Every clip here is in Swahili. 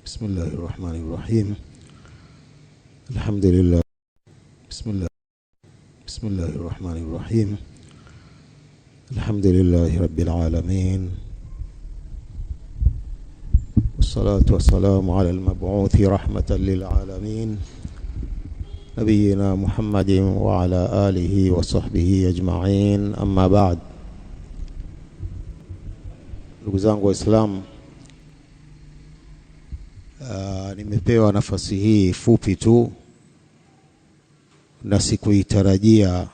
بسم الله الرحمن الرحيم. الحمد لله. بسم الله الرحمن الرحيم. الحمد لله رب العالمين، والصلاة والسلام على المبعوث رحمة للعالمين نبينا محمد وعلى آله وصحبه أجمعين. أما بعد. Ndugu zangu Waislamu, nimepewa nafasi hii fupi tu na sikuitarajia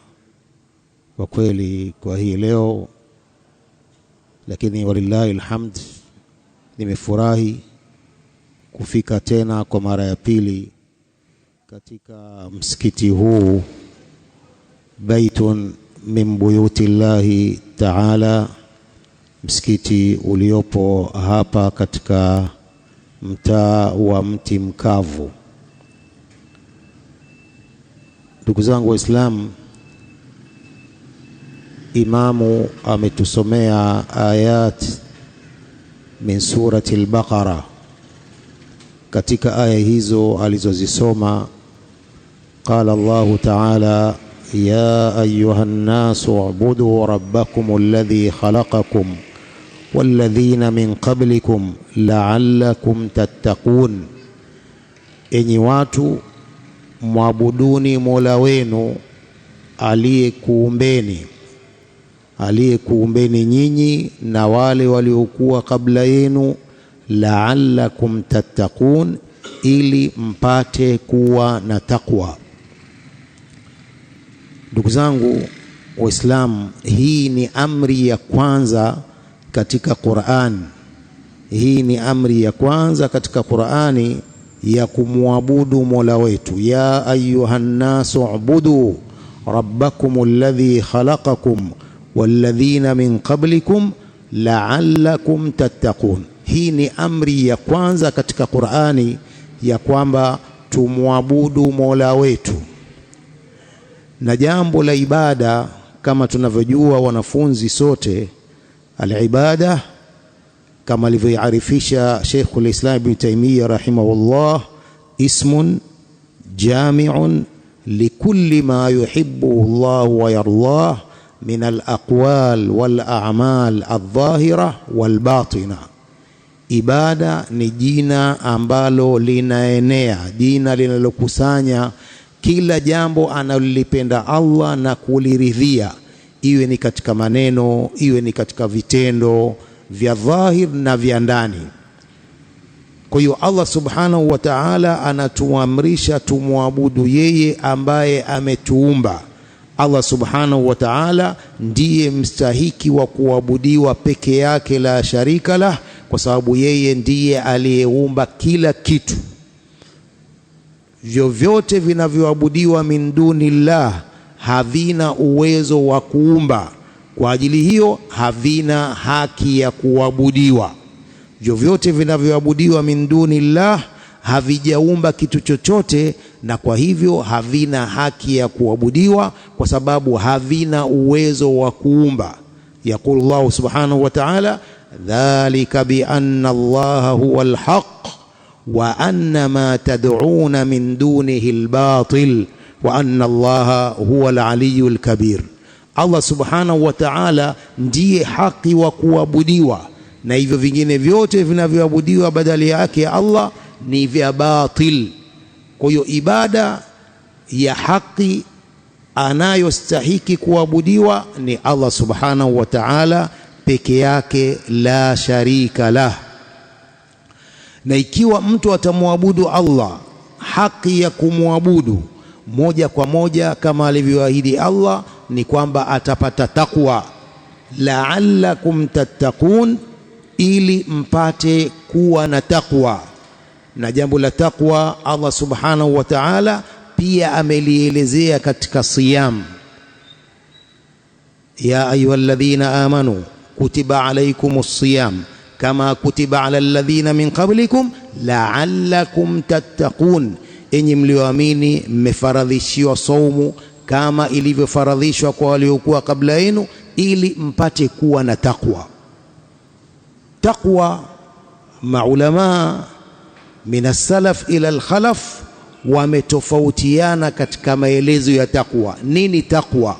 kwa kweli kwa hii leo, lakini walillahi alhamd, nimefurahi kufika tena kwa mara ya pili katika msikiti huu, baitun min buyutillahi ta'ala, msikiti uliopo hapa katika mtaa wa Mti Mkavu. Ndugu zangu Waislamu, imamu ametusomea ayat min surati al-Baqara. Katika aya hizo alizozisoma, qala Allahu ta'ala: ya ayyuhan nasu ubudu rabbakum alladhi khalaqakum walladhina min qablikum la'allakum tattaqun. Enyi watu, mwabuduni Mola wenu aliyekuumbeni nyinyi na wale waliokuwa kabla yenu, la'allakum tattaqun, ili mpate kuwa na takwa. Ndugu zangu Waislamu, hii ni amri ya kwanza katika Qur'an. Hii ni amri ya kwanza katika Qur'ani ya kumwabudu Mola wetu. Ya ayyuhan nasu ubudu rabbakum alladhi khalaqakum walladhina min qablikum la'allakum tattaqun. Hii ni amri ya kwanza katika Qur'ani ya kwamba tumwabudu Mola wetu. Na jambo la ibada, kama tunavyojua wanafunzi sote, al-ibada kama alivyoarifisha Sheikhul Islam Ibn Taymiyyah rahimahullah, ismun jami'un likulli ma yuhibbuhu Allah wa yardah min al-aqwal wal a'mal adh-dhahira wal batina. Ibada ni jina ambalo linaenea, jina linalokusanya kila jambo analolipenda Allah na kuliridhia, iwe ni katika maneno, iwe ni katika vitendo vya dhahir na vya ndani. Kwa hiyo Allah subhanahu wa ta'ala anatuamrisha tumwabudu yeye ambaye ametuumba. Allah subhanahu wa ta'ala ndiye mstahiki wa kuabudiwa peke yake, la sharika lah, kwa sababu yeye ndiye aliyeumba kila kitu. Vyovyote vinavyoabudiwa min dunillah havina uwezo wa kuumba, kwa ajili hiyo havina haki ya kuabudiwa. Vyovyote vinavyoabudiwa min dunillah havijaumba kitu chochote, na kwa hivyo havina haki ya kuabudiwa kwa sababu havina uwezo wa kuumba. Yaqulu Allah subhanahu wa ta'ala: dhalika bi anna Allaha huwa al-haq wa anna ma tad'una min dunihi al-batil wa anna Allaha huwa al-aliyyul kabir. Allah subhanahu wa ta'ala ndiye haki wa kuabudiwa, na hivyo vingine vyote vinavyoabudiwa badala yake Allah ni vya batil. Kwa hiyo ibada ya haki anayostahiki kuabudiwa ni Allah subhanahu wa ta'ala peke yake, la sharika lah. Na ikiwa mtu atamwabudu Allah haki ya kumwabudu moja kwa moja kama alivyoahidi Allah, ni kwamba atapata takwa, la'allakum tattaqun, ili mpate kuwa na takwa. Na jambo la takwa Allah subhanahu wa ta'ala pia amelielezea katika siyam: ya ayyuhalladhina amanu kutiba alaykumus siyam kama kutiba alal ladhina min qablikum la'allakum tattaqun. Enyi mlioamini, mmefaradhishiwa saumu kama ilivyofaradhishwa kwa waliokuwa kabla yenu, ili mpate kuwa na takwa. Takwa maulama minas salaf ila al-khalaf wametofautiana katika maelezo ya taqwa. Nini taqwa?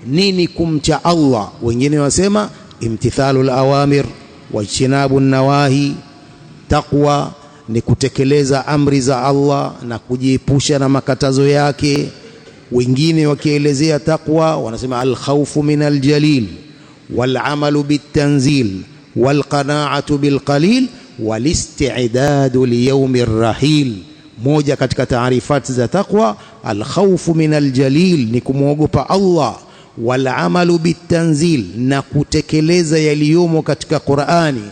Nini kumcha Allah? Wengine wasema imtithalul awamir wa ijtinabun nawahi. Taqwa ni kutekeleza amri za Allah na kujiepusha na makatazo yake. Wengine wakielezea taqwa wanasema al-khawfu min al-jalil wal amalu bit-tanzil wal qana'atu bil qalil wal isti'dadu li yawmir rahil. Moja katika taarifati za taqwa, al-khawfu min al-jalil ni kumwogopa Allah, wal amalu bit-tanzil na kutekeleza yaliyomo katika Qur'ani,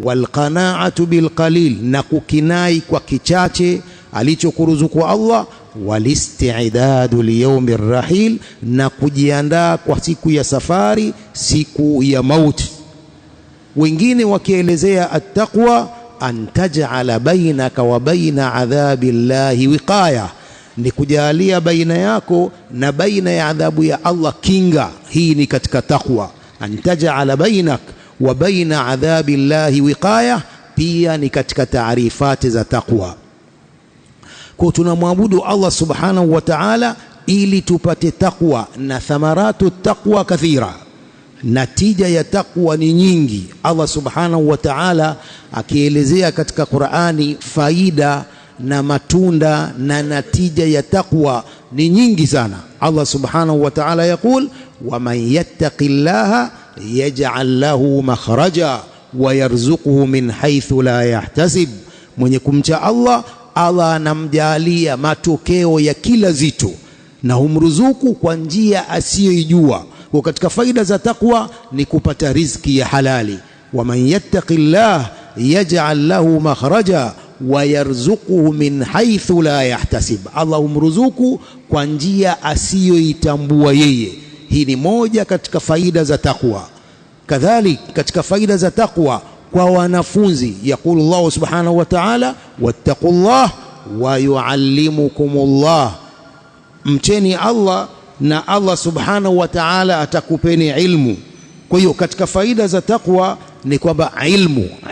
wal qana'atu bil qalil na kukinai kwa kichache alichokuruzuku Allah, wal isti'dadu li yawmir rahil na kujiandaa kwa siku ya safari, siku ya mauti. Wengine wakielezea at-taqwa an taj'ala bainaka wa baina adhabi llahi wiqaya, ni kujalia baina yako na baina ya adhabu ya Allah kinga. Hii ni katika taqwa. An taj'ala bainak wa baina adhabi llahi wiqaya pia ni katika taarifati za taqwa. Kwa tunamwabudu Allah subhanahu wa ta'ala ili tupate taqwa, na thamaratu taqwa kathira, natija ya taqwa ni nyingi. Allah subhanahu wa ta'ala akielezea katika Qur'ani faida na matunda na natija ya taqwa ni nyingi sana. Allah subhanahu wa ta'ala yakul wa man yattaqillaha yaj'al lahu makhraja wa yarzuquhu min haythu la yahtasib, mwenye kumcha Allah, Allah anamjalia matokeo ya kila zito na humruzuku kwa njia asiyoijua. Kwa katika faida za taqwa ni kupata riziki ya halali. Wa man yattaqillah yaj'al lahu makhraja wa yarzuquhu min haythu la yahtasib, Allah humruzuku kwa njia asiyoitambua yeye. Hii ni moja katika faida za taqwa. Kadhalik katika faida za taqwa kwa wanafunzi, yaqulu Allah subhanahu wa ta'ala wattaqullah wa yuallimukumullah, mcheni Allah na Allah subhanahu wa ta'ala atakupeni ilmu. Kwa hiyo katika faida za taqwa ni kwamba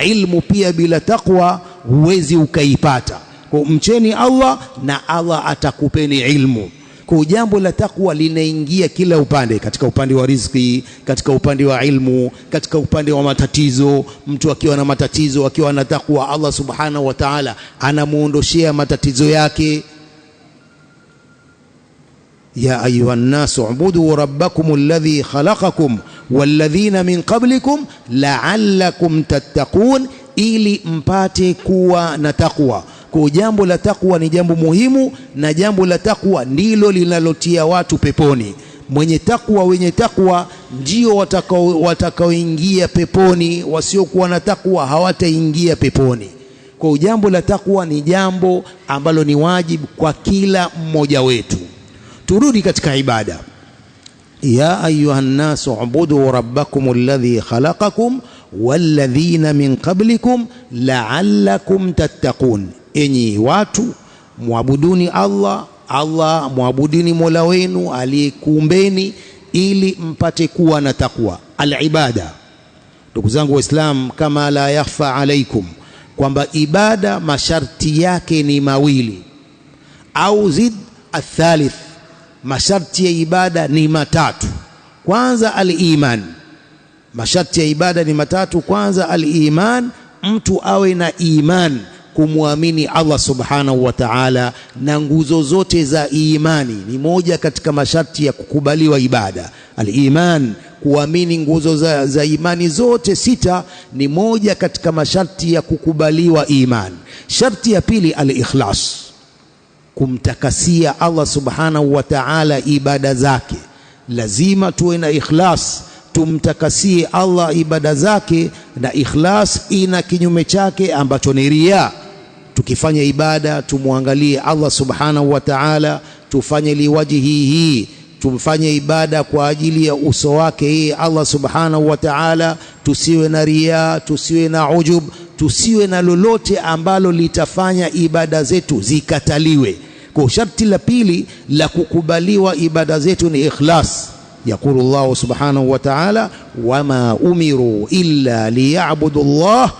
ilmu pia bila taqwa huwezi ukaipata. Kwa mcheni Allah na Allah atakupeni ilmu. Kwa jambo la taqwa linaingia kila upande, katika upande wa riziki, katika upande wa ilmu, katika upande wa matatizo. Mtu akiwa na matatizo, akiwa na taqwa, Allah subhanahu wa ta'ala anamuondoshea matatizo yake. Ya ayuha nnasu ubudu rabbakum alladhi khalaqakum walladhina min qablikum la'allakum tattaqun, ili mpate kuwa na taqwa. Kwa jambo la taqwa ni jambo muhimu, na jambo la taqwa ndilo linalotia watu peponi. Wenye taqwa ndio watakaoingia peponi, wasiokuwa na taqwa hawataingia peponi. Kwa jambo la taqwa ni jambo ambalo ni wajibu kwa kila mmoja wetu. Turudi katika ibada. Ya ayuhan nasu ubudu rabbakum alladhi khalaqakum walladhina min qablikum la'allakum tattaqun, enyi watu muabuduni Allah, muabudini Mola wenu aliyekuumbeni ili mpate kuwa na taqwa. Al-ibada, ndugu zangu Waislamu, kama la yakhfa alaikum, kwamba ibada masharti yake ni mawili au zid athalith, masharti ya ibada ni matatu. Kwanza al-iman, masharti ya ibada ni matatu. Kwanza al-iman, mtu awe na iman, kumwamini Allah subhanahu wa ta'ala, na nguzo zote za imani ni moja katika masharti ya kukubaliwa ibada. Al-iman, kuamini nguzo za imani zote sita, ni moja katika masharti ya kukubaliwa imani. Sharti ya pili al-ikhlas, kumtakasia Allah subhanahu wa ta'ala ibada zake. Lazima tuwe na ikhlas, tumtakasie Allah ibada zake, na ikhlas ina kinyume chake ambacho ni riya. Tukifanya ibada tumwangalie Allah subhanahu wa ta'ala, tufanye liwajihihi, tumfanye ibada kwa ajili ya uso wake yeye Allah subhanahu wa ta'ala. Tusiwe na riya, tusiwe na ujub, tusiwe na lolote ambalo litafanya ibada zetu zikataliwe. Kwa sharti la pili la kukubaliwa ibada zetu ni ikhlas. Yaqulu Allah subhanahu wa ta'ala wama umiru illa liya'budu Allah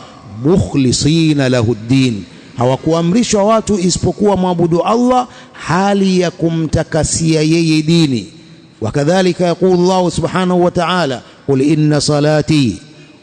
mukhlisina lahu ad-din, hawakuamrishwa watu isipokuwa maabudu Allah hali ya kumtakasia yeye dini. Wakadhalika yaqulu Allah subhanahu wa ta'ala, qul inna salati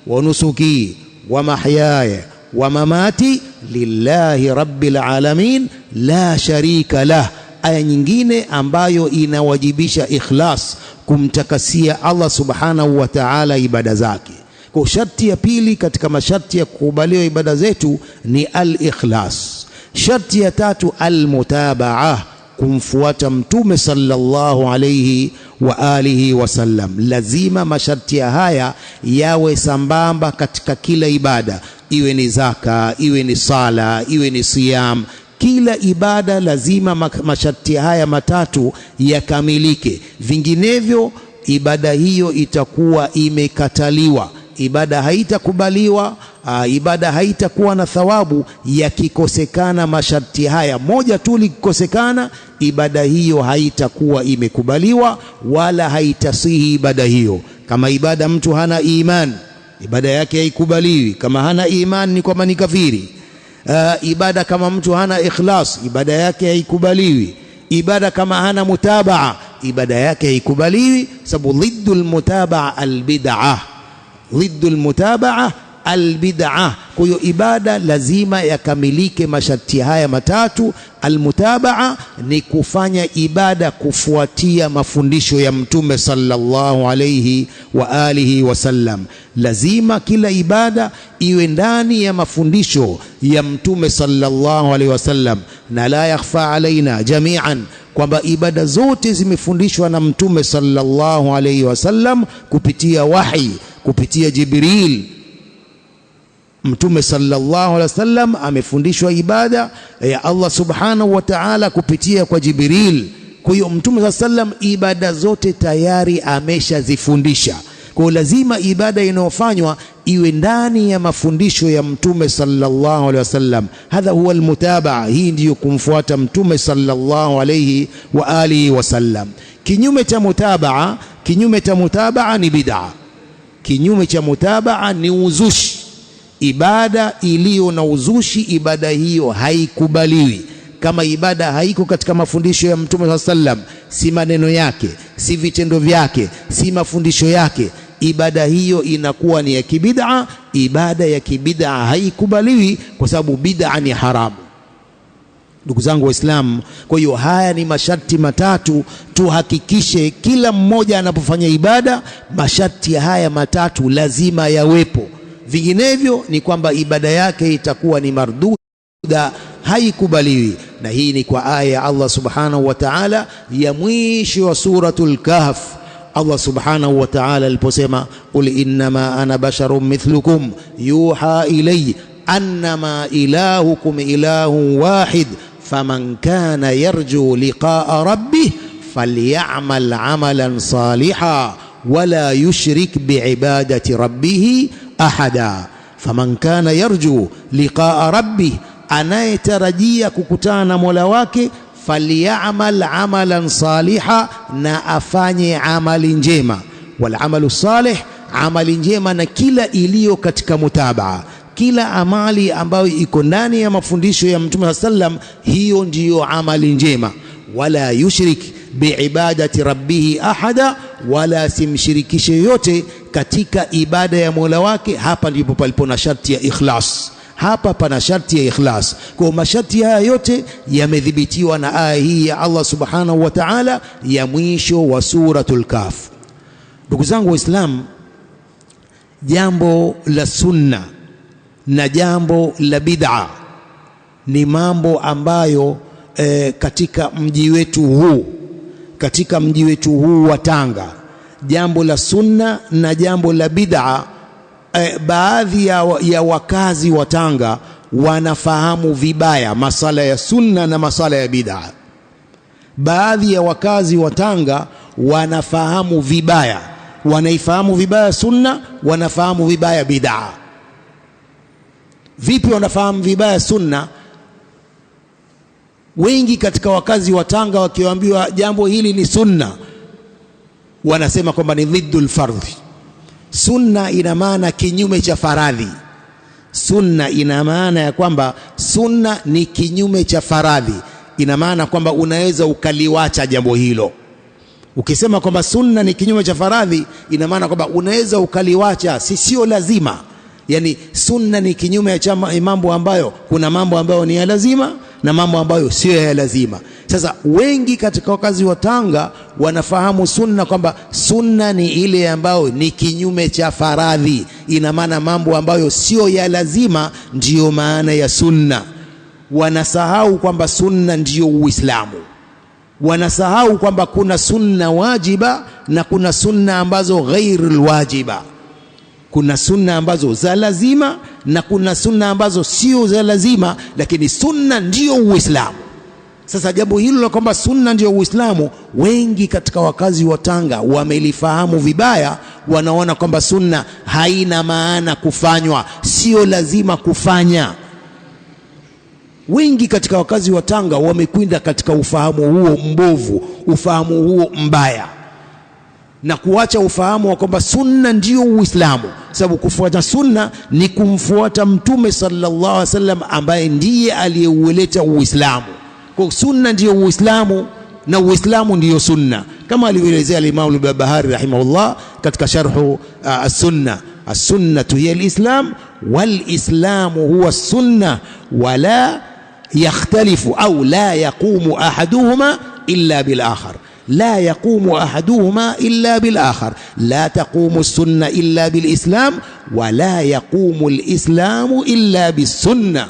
wa nusuki wa mahyaya wa mamati lillahi rabbil alamin la sharika lah. Aya nyingine ambayo inawajibisha ikhlas, kumtakasia Allah subhanahu wa ta'ala ibada zake. Kwa sharti ya pili katika masharti ya kukubaliwa ibada zetu ni al-ikhlas. Sharti ya tatu al-mutaba'ah, kumfuata Mtume sallallahu alayhi wa alihi wasallam. Lazima masharti haya yawe sambamba katika kila ibada, iwe ni zaka, iwe ni sala, iwe ni siyam. Kila ibada lazima masharti haya matatu yakamilike, vinginevyo ibada hiyo itakuwa imekataliwa, ibada haitakubaliwa, ibada haitakuwa na thawabu. Yakikosekana masharti haya, moja tu likikosekana, ibada hiyo haitakuwa imekubaliwa wala haitasihi ibada hiyo. Kama ibada mtu hana iman, ibada yake haikubaliwi. Kama hana iman ni kwamba ni kafiri. Ibada kama mtu hana ikhlas, ibada yake haikubaliwi. Ibada kama hana mutabaa, ibada yake haikubaliwi, sababu dhiddul mutabaa albid'ah, dhiddul mutabaa albid'ah. Kwa hiyo ibada lazima yakamilike masharti haya matatu. Almutabaa ni kufanya ibada kufuatia mafundisho ya Mtume sallallahu alayhi wa alihi wasallam. Lazima kila ibada iwe ndani ya mafundisho ya Mtume sallallahu alayhi wasallam, na la yakhfa alaina jami'an kwamba ibada zote zimefundishwa na Mtume sallallahu alayhi wasallam kupitia wahi, kupitia Jibril. Mtume sallallahu alaihi wasallam amefundishwa ibada ya Allah subhanahu wa ta'ala kupitia kwa Jibril. Kwa hiyo Mtume sallallahu alaihi wasallam ibada zote tayari ameshazifundisha. Kwa hiyo lazima ibada inayofanywa iwe ndani ya mafundisho ya Mtume sallallahu alaihi wasallam. Hadha huwa almutabaa, hii ndiyo kumfuata Mtume sallallahu alaihi wa alihi wasallam. Kinyume cha mutabaa ni bid'a. Kinyume cha mutabaa ni uzushi. Ibada iliyo na uzushi, ibada hiyo haikubaliwi. Kama ibada haiko katika mafundisho ya Mtume sallallahu alaihi wasallam, si maneno yake, si vitendo vyake, si mafundisho yake, ibada hiyo inakuwa ni ya kibid'a. Ibada ya kibid'a haikubaliwi kwa sababu bid'a ni haramu. Ndugu zangu Waislamu, kwa hiyo haya ni masharti matatu. Tuhakikishe kila mmoja anapofanya ibada masharti haya matatu lazima yawepo, vinginevyo ni kwamba ibada yake itakuwa ni marduda, haikubaliwi. Na hii ni kwa aya ya Allah subhanahu wa ta'ala ya mwisho wa suratul Kahf. Allah subhanahu wa ta'ala aliposema, qul innama ana basharun mithlukum yuha ilayya annama ilahukum ilahun wahid faman kana yarju liqa'a rabbih falyamal amalan salihan wala yushrik biibadati rabbih ahada. Faman kana yarju liqa'a rabbih, anayetarajia kukutana na Mola wake, falyamal amalan saliha, na afanye amali njema. Wal amalu salih, amali njema na kila iliyo katika mutabaa, kila amali ambayo iko ndani ya mafundisho ya Mtume sallam, hiyo ndiyo amali njema. Wala yushrik biibadati rabbih ahada, wala simshirikishe yote katika ibada ya Mola wake. Hapa ndipo palipo na sharti ya ikhlas. Hapa pana sharti ya ikhlas. Kwa masharti haya yote yamedhibitiwa na aya hii ya Allah subhanahu wa ta'ala ya mwisho wa suratul Kahf. Ndugu zangu Waislamu, jambo la sunna na jambo la bid'a ni mambo ambayo katika mji wetu huu wa Tanga, jambo la sunna na jambo la bid'a, baadhi ya wakazi wa Tanga wanafahamu vibaya masala ya sunna na masala ya bid'a. Baadhi ya wakazi wa Tanga wanafahamu vibaya, wanaifahamu vibaya sunna, wanafahamu vibaya bid'a. Vipi wanafahamu vibaya sunna? Wengi katika wakazi wa Tanga wakiambiwa jambo hili ni sunna, wanasema kwamba ni dhiddul fardhi. Sunna ina maana kinyume cha faradhi. Sunna ina maana ya kwamba sunna ni kinyume cha faradhi. Ina maana kwamba unaweza ukaliwacha jambo hilo. Ukisema kwamba sunna ni kinyume cha faradhi, ina maana kwamba unaweza ukaliwacha, sio lazima. Yani sunna ni kinyume cha mambo ambayo, kuna mambo ambayo ni ya lazima na mambo ambayo sio ya lazima. Sasa wengi katika wakazi wa Tanga wanafahamu sunna kwamba sunna ni ile ambayo ni kinyume cha faradhi. Ina maana mambo ambayo sio ya lazima ndiyo maana ya sunna. Wanasahau kwamba sunna ndiyo Uislamu. Wanasahau kwamba kuna sunna wajiba na kuna sunna ambazo ghairul wajiba. Kuna sunna ambazo za lazima na kuna sunna ambazo sio za lazima, lakini sunna ndiyo Uislamu. Sasa jambo hilo la kwamba sunna ndiyo Uislamu, wengi katika wakazi wa Tanga wamelifahamu vibaya. Wanaona kwamba sunna haina maana kufanywa, sio lazima kufanya. Wengi katika wakazi wa Tanga wamekwenda katika ufahamu huo mbovu, ufahamu huo mbaya, na kuacha ufahamu wa kwamba sunna ndiyo Uislamu. Sababu kufuata sunna ni kumfuata Mtume sallallahu alaihi wasallam ambaye ndiye aliyeuleta Uislamu. Kwa sunna ndiyo Uislamu na Uislamu ndiyo sunna, kama alivyoelezea al-Imam al-Barbahari rahimahullah katika sharhu as-Sunna. As-sunnatu hiya al-Islam wal-Islamu huwa as-sunna wala yakhtalifu au la yaqumu ahaduhuma illa bil-akhar. لا يقوم أحدهما إلا بالآخر. لا تقوم السنة إلا بالإسلام ولا يقوم الإسلام إلا بالسنة.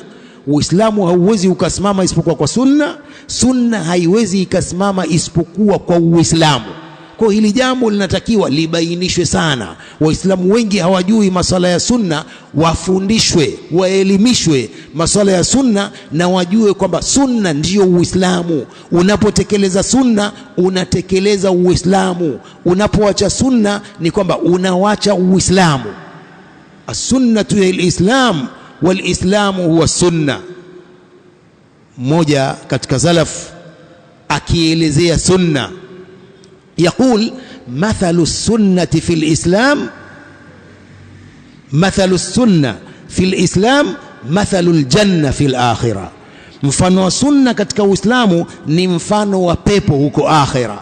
Uislamu hauwezi ukasimama isipokuwa kwa sunna, sunna haiwezi ikasimama isipokuwa kwa Uislamu. Kwa hili jambo linatakiwa libainishwe sana. Waislamu wengi hawajui masala ya sunna, wafundishwe, waelimishwe masala ya sunna na wajue kwamba sunna ndiyo Uislamu. Unapotekeleza sunna unatekeleza Uislamu, unapoacha sunna ni kwamba unawacha Uislamu. As-sunnatu hiya al-Islam wal-Islamu huwa sunna. Mmoja katika salaf akielezea sunna يقول مثل السنة في الإسلام مثل السنة في الإسلام مثل الجنة في الآخرة. mfano wa sunna katika Uislamu ni mfano wa pepo huko akhira.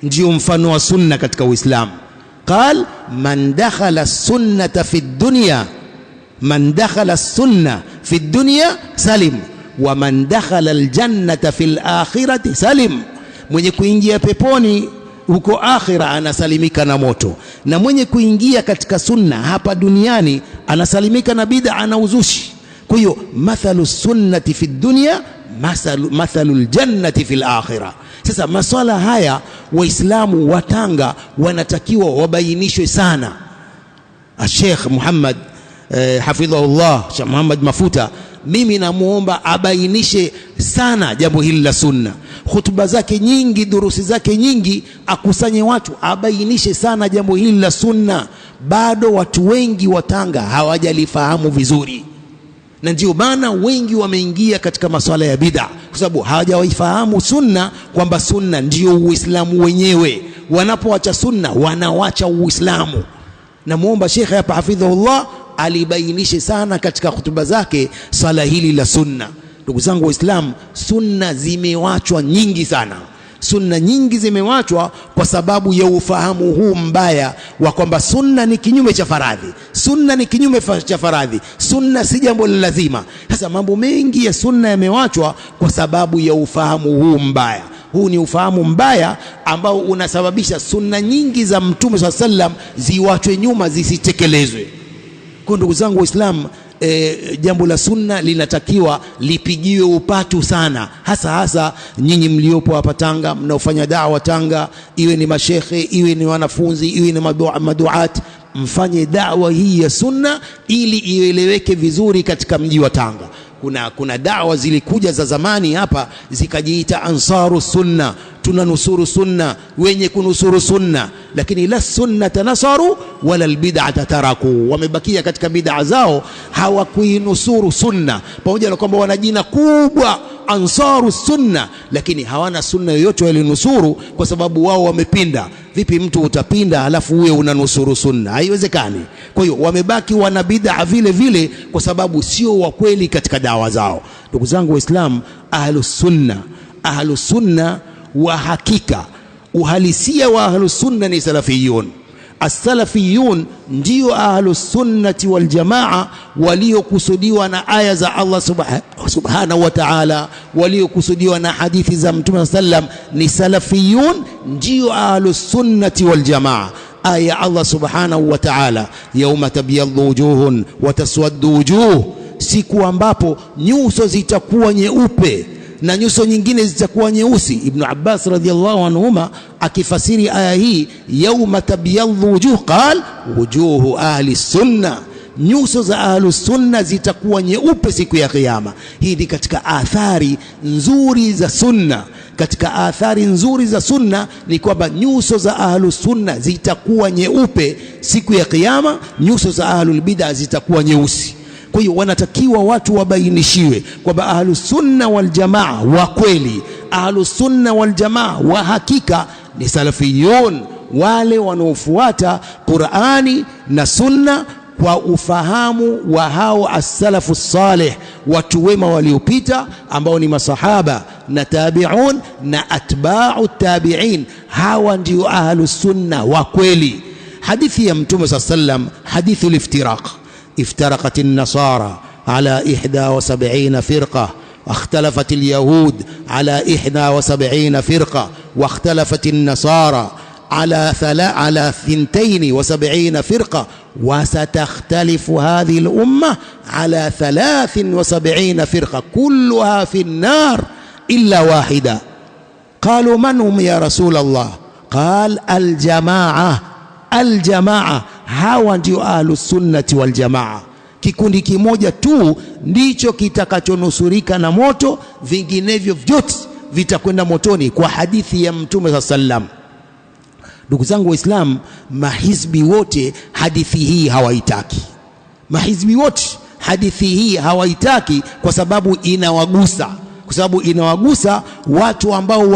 Ndio mfano wa sunna katika Uislamu. قال من دخل السنة في الدنيا من دخل السنة في الدنيا سلم ومن دخل الجنة في الآخرة سلم. Mwenye kuingia peponi huko akhira anasalimika na moto, na mwenye kuingia katika sunna hapa duniani anasalimika na bid'a na uzushi. Kwa hiyo mathalu sunnati fi dunya mathalul jannati fil akhirah. Sasa maswala haya Waislamu wa Tanga wanatakiwa wabainishwe sana. Sheikh Muhammad hafidhahullah, Sheikh Muhammad Mafuta, mimi namuomba abainishe sana jambo hili la sunna. Hutuba zake nyingi, durusi zake nyingi, akusanye watu, abainishe sana jambo hili la sunna. Bado watu wengi wa Tanga hawajalifahamu vizuri, na ndio maana wengi wameingia katika masuala ya bid'a, kwa sababu hawajaifahamu sunna, kwamba sunna ndio Uislamu wenyewe. Wanapoacha sunna wanawacha Uislamu. Namuomba Sheikh hapa hafidhahullah alibainishe sana katika hutuba zake swala hili la sunna. Ndugu zangu Waislamu, sunna zimewachwa nyingi sana. Sunna nyingi zimewachwa kwa sababu ya ufahamu huu mbaya wa kwamba sunna ni kinyume cha faradhi. Sunna ni kinyume cha faradhi. Sunna si jambo la lazima. Sasa mambo mengi ya sunna yamewachwa kwa sababu ya ufahamu huu mbaya. Huu ni ufahamu mbaya ambao unasababisha sunna nyingi za Mtume SAW ziwachwe nyuma, zisitekelezwe. Kwa ndugu zangu Waislamu, jambo la sunna linatakiwa lipigiwe upatu sana, hasa nyinyi mliopo hapa Tanga mnaofanya da'wa Tanga, iwe ni mashekhe, iwe ni wanafunzi, iwe ni maduat, mfanye da'wa hii ya sunna ili ieleweke vizuri katika mji wa Tanga. Kuna da'wa zilikuja za zamani hapa zikajiita ansaru sunna, tunanusuru sunna, wenye kunusuru sunna, lakini la sunnata nasaru wala albid'ata taraku. Wamebakia katika bid'a zao, hawakuinusuru sunna, pamoja na kwamba wana jina kubwa ansaru sunna, lakini hawana sunna yoyote walinusuru, kwa sababu wao wamepinda. Vipi mtu utapinda halafu uwe unanusuru sunna? Haiwezekani. Kwa hiyo wamebaki wana bid'a vile vile kwa sababu sio wa kweli katika dawa zao. Ndugu zangu Waislamu, ahlus sunna wa hakika, uhalisia wa ahlus sunna ni salafiyun. As-salafiyun ndio ahlus sunnati wal jamaa waliokusudiwa na aya za Allah subhanahu wa ta'ala, waliokusudiwa na hadithi za Mtume sallam. Ni salafiyun ndio ahlus sunnati wal jamaa. Aya Allah subhanahu wa ta'ala, yauma tabyaddu wujuhun wa taswaddu wujuh, siku ambapo nyuso zitakuwa nyeupe na nyuso nyingine zitakuwa nyeusi. Ibn Abbas radhiyallahu anhuma akifasiri aya hii, yauma tabyaddu wujuh, qal wujuhu ahli sunna, nyuso za ahli sunna zitakuwa nyeupe siku ya kiyama. Hii ni katika athari nzuri za sunna. Katika athari nzuri za sunna ni kwamba nyuso za ahli sunna zitakuwa nyeupe siku ya kiyama, nyuso za ahlul bid'ah zitakuwa nyeusi. Kwa hiyo wanatakiwa watu wabainishiwe kwamba ahlus sunna wal jamaa wa kweli, ahlus sunna wal jamaa wa hakika ni salafiyun, wale wanaofuata Qur'ani na sunna kwa ufahamu wa hao as-salafu salih, watu wema waliopita ambao ni masahaba na tabi'un na atba'u tabi'in. Hawa ndio ahlus sunna wa kweli. Hadithi ya Mtume sallam, hadithul iftiraq, افترقت النصارى على 71 فرقة، واختلفت اليهود على 71 فرقة، واختلفت النصارى على 72 فرقة، وستختلف هذه الأمة على 73 فرقة كلها في النار إلا واحدة. قالوا من هم يا رسول الله؟ قال الجماعة. Hawa ndio ahlus sunnati wal jamaa. Kikundi kimoja tu ndicho kitakachonusurika na moto, vinginevyo vyote vitakwenda motoni kwa hadithi ya Mtume sallam. Ndugu zangu Waislamu, mahizbi wote hadithi hii hawaitaki. Mahizbi wote hadithi hii hawaitaki kwa sababu inawagusa. Kwa sababu inawagusa watu ambao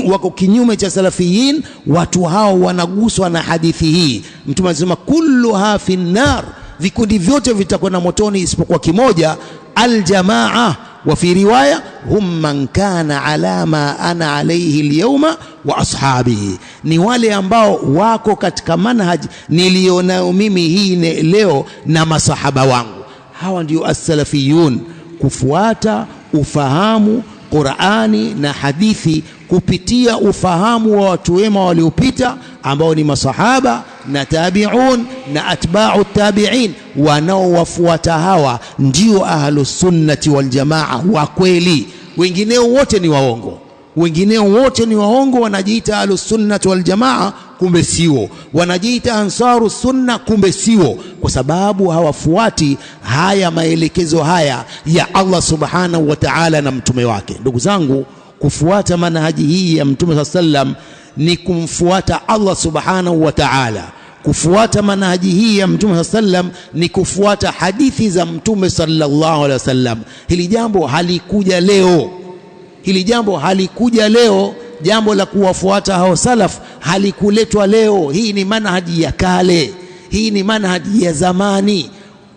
wako kinyume cha salafiyin. Watu hao wanaguswa na hadithi hii. Mtume anasema kulluha finnar, vikundi vyote vitakwenda motoni isipokuwa kimoja, aljamaa. Wa fi riwaya hum man kana ala ma ana alayhi alyawma wa ashabihi, ni wale ambao wako katika manhaj nilionao mimi hii leo na masahaba wangu. Hawa ndio as-salafiyun, kufuata ufahamu Qur'ani na hadithi kupitia ufahamu wa watu wema waliopita ambao ni masahaba na tabi'un na atba'u tabi'in. Wanaowafuata hawa ndio ahlus sunnati wal jamaa wa kweli. Wengineo wote ni waongo. Wengineo wote ni waongo, wanajiita ahlus sunnati wal jamaa, kumbe sio. Wanajiita ansaru sunna, kumbe sio, kwa sababu hawafuati haya maelekezo haya ya Allah subhanahu wa ta'ala na mtume wake. Ndugu zangu, kufuata manhaji hii ya Mtume sallam ni kumfuata Allah subhanahu wa ta'ala. Kufuata manhaji hii ya Mtume sallam ni kufuata hadithi za Mtume sallallahu alaihi wasallam. Hili jambo halikuja leo. Hili jambo halikuja leo. Jambo la kuwafuata hao salaf halikuletwa leo. Hii ni manhaji ya kale. Hii ni manhaji ya zamani.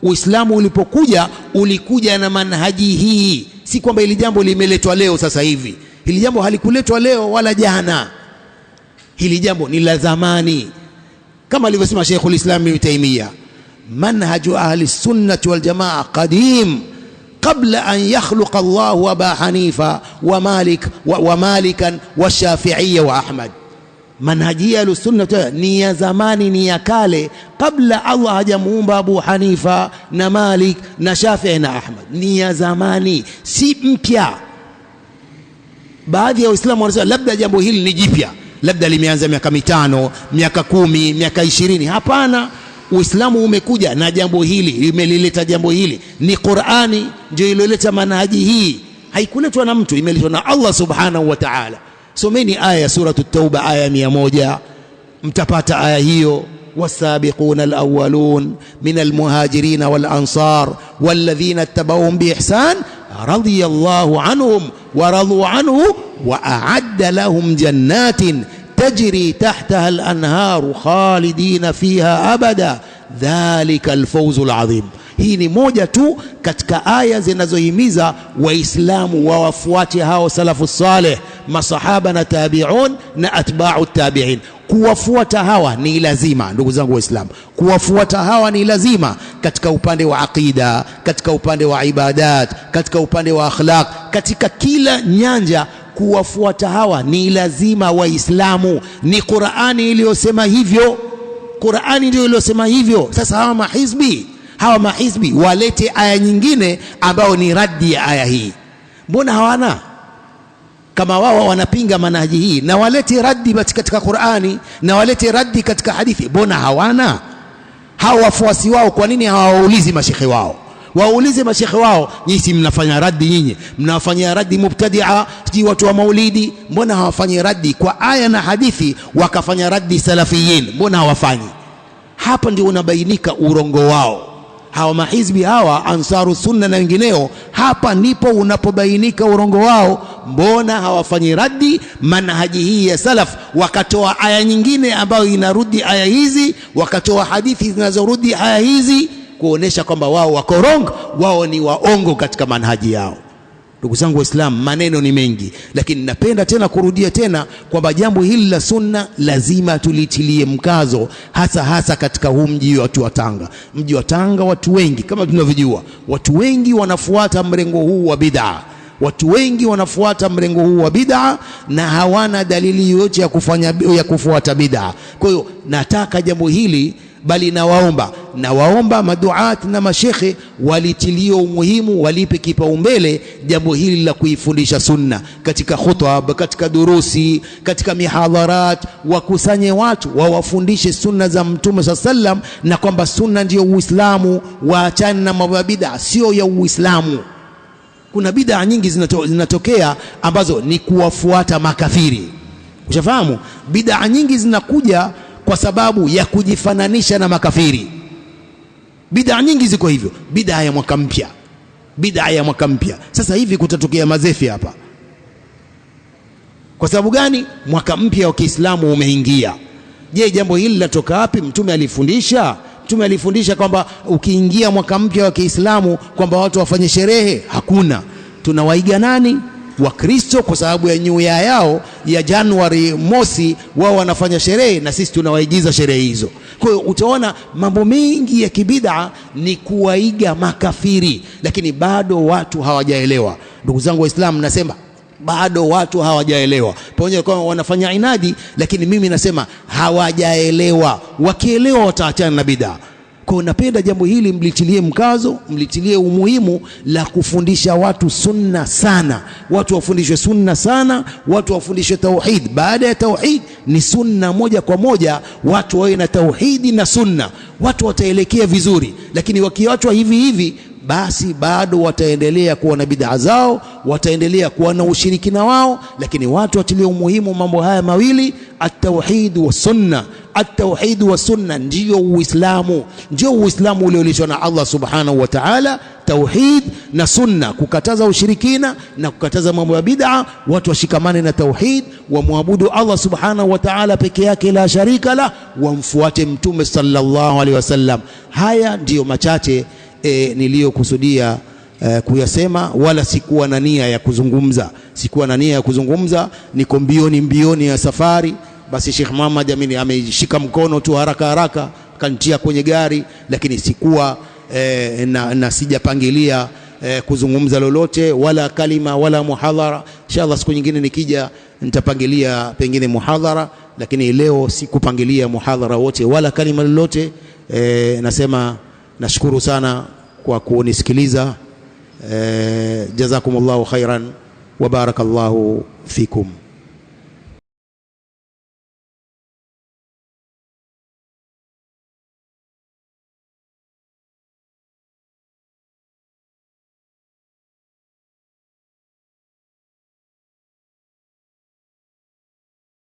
Uislamu ulipokuja ulikuja na manhaji hii. Si kwamba hili jambo limeletwa leo sasa hivi. Hili jambo halikuletwa leo wala jana. Hili jambo ni la zamani. Kama alivyosema Sheikhul Islam Ibn Taymiyyah, manhaju ahli sunnati wal jamaa qadim قبل أن يخلق الله أبا حنيفة ومالكا والشافعية وأحمد. منهجية السنة نيا زماني نيا كالي قبل الله هجمهم أبو حنيفة نمالك نشافعي نأحمد. نيا زماني si mpya. Baadhi ya Waislamu wanasema labda jambo hili ni jipya, labda limeanza miaka 5, miaka 10, miaka 20. Hapana. Uislamu umekuja na jambo hili, imelileta jambo hili. Ni Qur'ani ndio iloleta manhaji hii. Haikuletwa na mtu, imeletwa na Allah subhanahu wa ta'ala. Someni aya suratu Tauba aya 100, mtapata aya hiyo. والسابقون الأولون من المهاجرين والأنصار والذين اتبعوهم بإحسان رضي الله عنهم ورضوا عنه وأعد لهم جنات tajri tahtaha al-anharu khalidina fiha abada dhalika al-fawzul adhim. Hii ni moja tu katika aya zinazohimiza waislamu wawafuate hao salafu saleh, masahaba na tabi'un na atba'u tabi'in. Kuwafuata hawa ni lazima, ndugu zangu waislamu, kuwafuata hawa ni lazima katika upande wa aqida, katika upande wa ibadat, katika upande wa akhlaq, katika kila nyanja. Kuwafuata hawa ni lazima waislamu. Ni Qur'ani iliyosema hivyo, Qur'ani ndio iliyosema hivyo. Sasa hawa mahizbi walete aya nyingine ambao ni raddi ya aya hii. Mbona hawana? Kama wao wanapinga manhaji hii, na walete raddi katika Qur'ani na walete raddi katika hadithi. Mbona hawana? Hawa wafuasi wao kwa nini hawaulizi mashekhe wao? Waulize mashekhe wao, nyinyi mnafanya raddi, nyinyi mnafanya raddi mubtadi'a, si watu wa maulidi. Mbona hawafanyi raddi kwa aya na hadithi, wakafanya raddi salafiyin? Mbona hawafanyi? Hapa ndio unabainika urongo wao. Hawa mahizbi hawa Ansaru Sunna na wengineo, hapa ndipo unapobainika urongo wao. Mbona hawafanyi raddi manhaji hii ya salaf, wakatoa aya nyingine ambayo inarudi aya hizi, wakatoa hadithi zinazorudi aya hizi, kuonesha kwamba wao wako wrong, wao ni waongo katika manhaji yao. Ndugu zangu Waislamu, maneno ni mengi, lakini napenda tena kurudia tena kwamba jambo hili la sunna lazima tulitilie mkazo, hasa katika huu mji wetu wa Tanga. Mji wa Tanga, watu wengi kama tunavyojua, watu wengi wanafuata mrengo huu wa bid'a. Watu wengi wanafuata mrengo huu wa bid'a na hawana dalili yoyote ya kufuata bid'a. Kwa hiyo nataka jambo hili, bali nawaomba maduat na mashekhe walitilie umuhimu, walipe kipaumbele jambo hili la kuifundisha sunna katika khutbah, katika durusi, katika mihadharat. Wakusanye watu wawafundishe sunna za Mtume sallam, na kwamba sunna ndio Uislamu, waachane na mambo ya bid'a, sio ya Uislamu. Kuna bid'a nyingi zinatokea ambazo ni kuwafuata makafiri. Ushafahamu? Bid'a nyingi zinakuja kwa sababu ya kujifananisha na makafiri. Bid'a nyingi ziko hivyo. Bid'a ya mwaka mpya. Sasa hivi kutatokea mazefi hapa. Kwa sababu gani? Mwaka mpya wa Kiislamu umeingia. Je, jambo hili latoka wapi? Mtume alifundisha kwamba ukiingia mwaka mpya wa Kiislamu kwamba watu wafanye sherehe? Hakuna. Tunawaiga nani? Wakristo, kwa sababu ya New Year yao ya Januari mosi, wao wanafanya sherehe na sisi tunawaigiza sherehe hizo. Kwa hiyo utaona mambo mengi ya kibid'a ni kuwaiga makafiri, lakini bado watu hawajaelewa. Ndugu zangu Waislamu, nasema bado watu hawajaelewa. Pamoja kwa wanafanya inadi, lakini mimi nasema hawajaelewa. Wakielewa wataachana na bid'a. Kwa napenda jambo hili mlitilie mkazo, mlitilie umuhimu la kufundisha watu sunna sana. Watu wafundishwe sunna sana, watu wafundishwe tauhid. Baada ya tauhid ni sunna moja kwa moja, watu wawe na tauhidi na sunna, watu wataelekea vizuri. Lakini wakiachwa hivi basi bado wataendelea kuwa na bid'a zao, wataendelea kuwa na ushirikina wao. Lakini watu watilie umuhimu mambo haya mawili, at-tauhid wa sunna. At-tauhid wa sunna ndio Uislamu, ndio Uislamu ulioulishwa na Allah subhanahu wa ta'ala. Tauhid na sunna, kukataza ushirikina na kukataza mambo ya bid'a. Watu washikamane na tauhid, wamwabudu Allah subhanahu wa ta'ala peke yake, la sharika la, wamfuate Mtume sallallahu alaihi wasallam. Haya ndiyo machache niliyokusudia kuyasema, wala sikuwa na nia ya kuzungumza. Niko mbioni ya safari. Basi Sheikh Muhammad Amin ameshika mkono tu haraka kanitia kwenye gari, lakini sikuwa na sijapangilia kuzungumza lolote, wala kalima wala muhadhara. Inshallah siku nyingine nikija nitapangilia pengine muhadhara, lakini leo sikupangilia muhadhara wote wala kalima lolote. Nasema nashukuru sana kwa kunisikiliza. Jazakumullahu khairan wa barakallahu fikum.